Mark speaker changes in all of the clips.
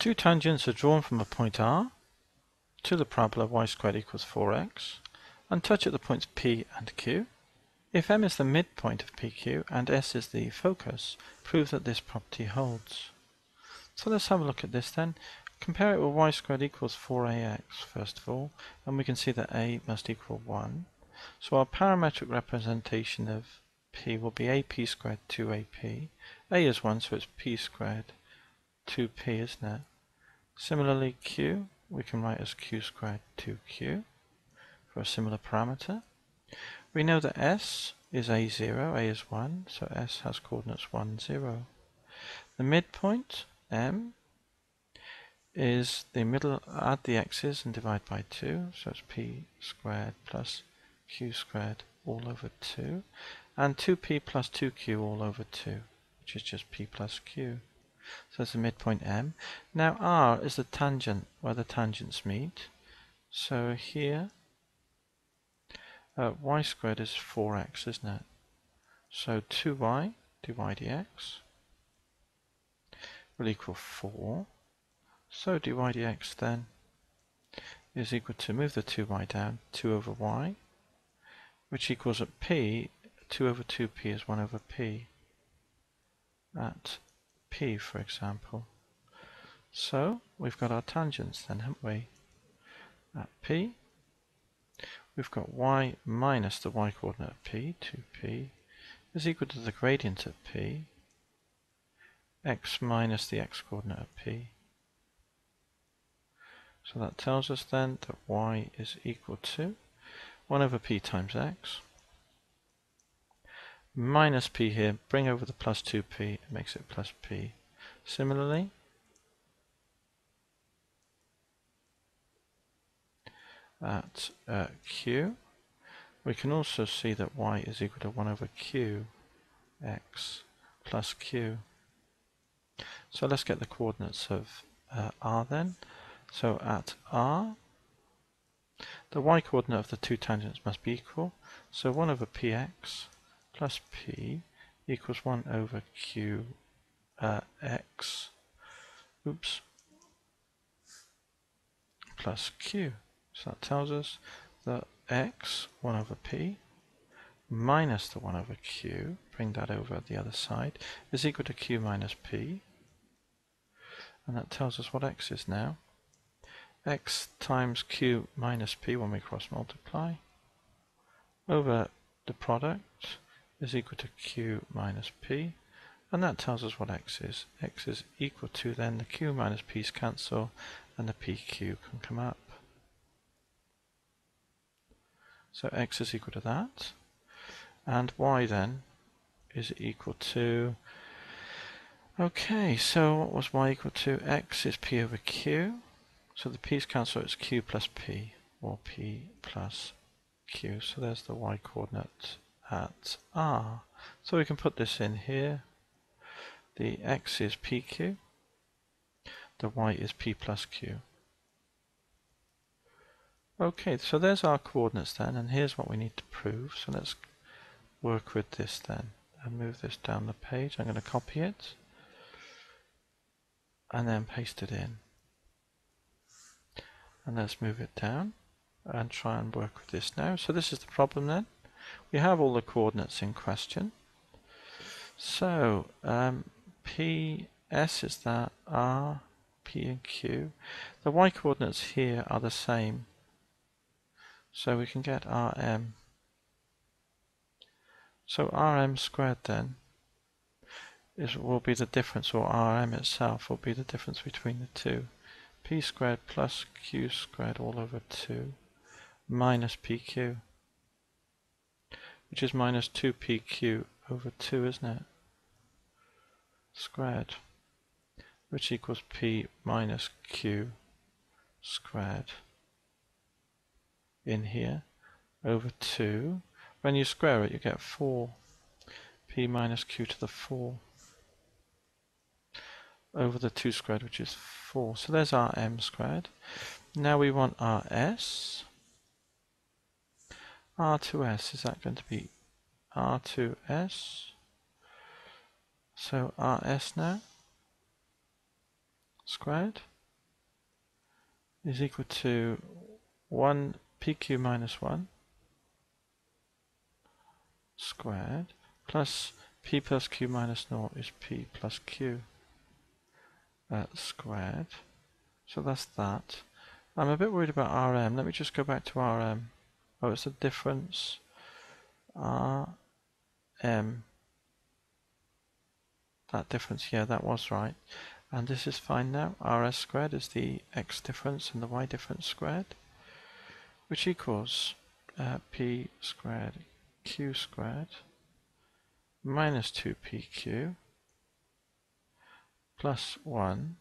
Speaker 1: Two tangents are drawn from a point R to the parabola y squared equals 4x and touch at the points P and Q. If M is the midpoint of PQ and S is the focus, prove that this property holds. So let's have a look at this then. Compare it with y squared equals 4ax first of all, and we can see that a must equal 1. So our parametric representation of p will be ap squared 2ap. A is 1, so it's p squared 2p, isn't it? Similarly, q we can write as q squared 2q for a similar parameter. We know that s is a0, a is 1, so s has coordinates 1, 0. The midpoint, m, is the middle, add the x's and divide by 2, so it's p squared plus q squared all over 2, and 2p plus 2q all over 2, which is just p plus q. So that's the midpoint m. Now r is the tangent where the tangents meet. So here, y squared is 4x, isn't it? So 2y dy dx will equal 4. So dy dx then is equal to, move the 2y down, 2 over y, which equals at p, 2 over 2p is 1 over p. At p, for example. So we've got our tangents then, haven't we? At p, we've got y minus the y coordinate of p, 2p, is equal to the gradient of p, x minus the x coordinate of p. So that tells us then that y is equal to 1 over p times x, minus p here, bring over the plus 2p, it makes it plus p. Similarly, at q, we can also see that y is equal to 1 over q x plus q. So let's get the coordinates of r then. So at r, the y coordinate of the two tangents must be equal. So 1 over px plus p equals 1 over q x plus q. So that tells us that x, 1 over p, minus the 1 over q, bring that over the other side, is equal to q minus p. And that tells us what x is now. X times q minus p when we cross multiply over the product is equal to q minus p, and that tells us what x is. X is equal to, then the q minus p's cancel and the pq can come up. So x is equal to that, and y then is equal to, okay, so what was y equal to? X is p over q, so the p's cancel, it's q plus p, or p plus q. So there's the y coordinate at r. So we can put this in here. The x is pq, the y is p plus q. Okay, so there's our coordinates then, and here's what we need to prove. So let's work with this then and move this down the page. I'm going to copy it and then paste it in. And let's move it down and try and work with this now. So this is the problem then. We have all the coordinates in question. So PS is that, R, P and Q. The y coordinates here are the same. So we can get Rm. So Rm squared then will be the difference, or Rm itself will be the difference between the two. P squared plus Q squared all over 2 minus PQ, which is minus 2PQ over 2, isn't it? Squared, which equals P minus Q squared in here over 2. When you square it, you get 4. P minus Q to the 4 over the 2 squared, which is 4. So there's our m squared. Now we want our s. R2s, is that going to be R2s? So rs now, squared, is equal to 1 pq minus 1 squared plus p plus q minus 0 is p plus q squared. So that's that. I'm a bit worried about Rm. Let me just go back to Rm. Oh, it's the difference. Rm. That difference, yeah, that was right. And this is fine now. Rs squared is the x difference and the y difference squared, which equals p squared q squared minus 2pq plus 1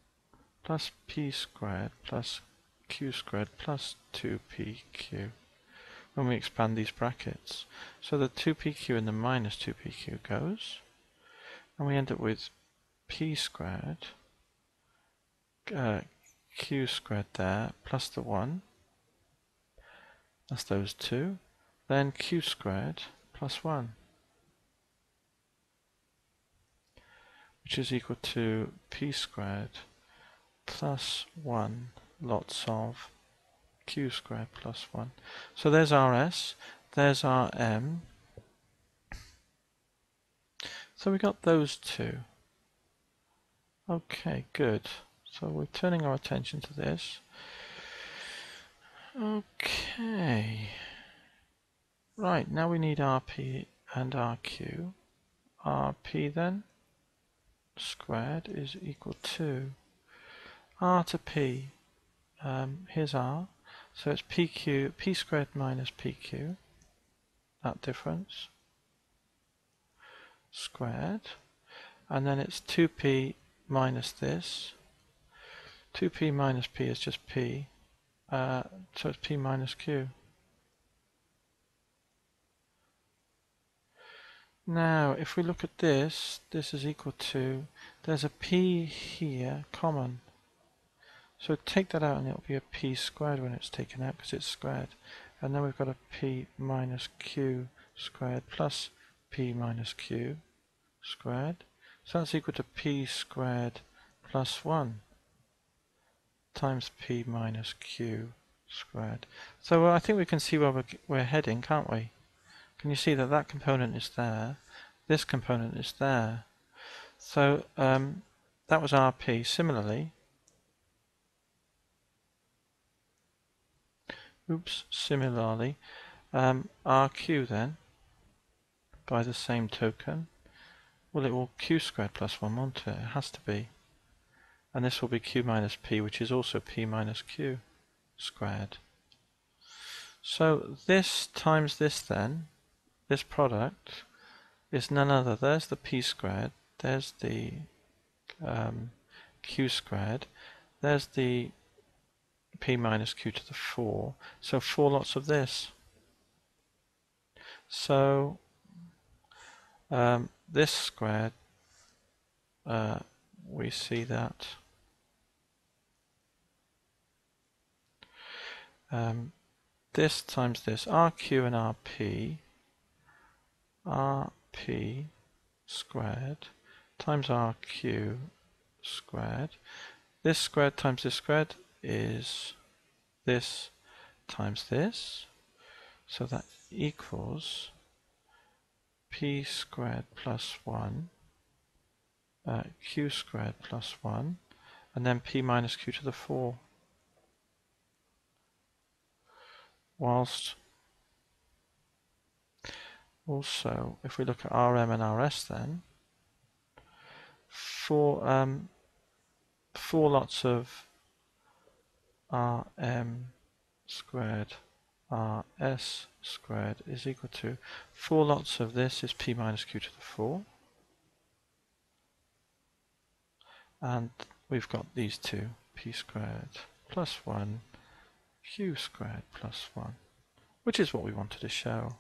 Speaker 1: plus p squared plus q squared plus 2pq when we expand these brackets. So the 2pq and the minus 2pq goes, and we end up with p squared q squared there plus the 1, that's those two, then q squared plus 1, which is equal to p squared plus 1 lots of q squared plus 1. So there's Rs, there's Rm. So we got those two. Okay, good. So we're turning our attention to this. Okay. Right, now we need Rp and Rq. Rp then squared is equal to R to P. Here's R. So it's PQ, P squared minus PQ, that difference, squared. And then it's 2P minus this. 2P minus P is just P. So it's P minus Q. Now, if we look at this, this is equal to, there's a P here, common. So take that out and it'll be a P squared when it's taken out because it's squared. And then we've got a P minus Q squared plus P minus Q squared. So that's equal to P squared plus 1 times P minus Q squared. So I think we can see where we're heading, can't we? Can you see that that component is there, this component is there? So that was Rp. Similarly, Rq then, by the same token, well, it will q squared plus 1, won't it? It has to be. And this will be q minus p, which is also p minus q squared. So this times this then, this product, is none other. There's the p squared, there's the q squared, there's the p minus q to the 4. So 4 lots of this. So this squared, we see that this times this, Rq and Rp, Rp squared times Rq squared. This squared times this squared is this times this. So that equals p squared plus 1, q squared plus 1, and then p minus q to the 4. Whilst also, if we look at Rm and Rs then, four lots of Rm squared Rs squared is equal to 4 lots of this is p minus q to the 4. And we've got these two, p squared plus 1, q squared plus 1, which is what we wanted to show.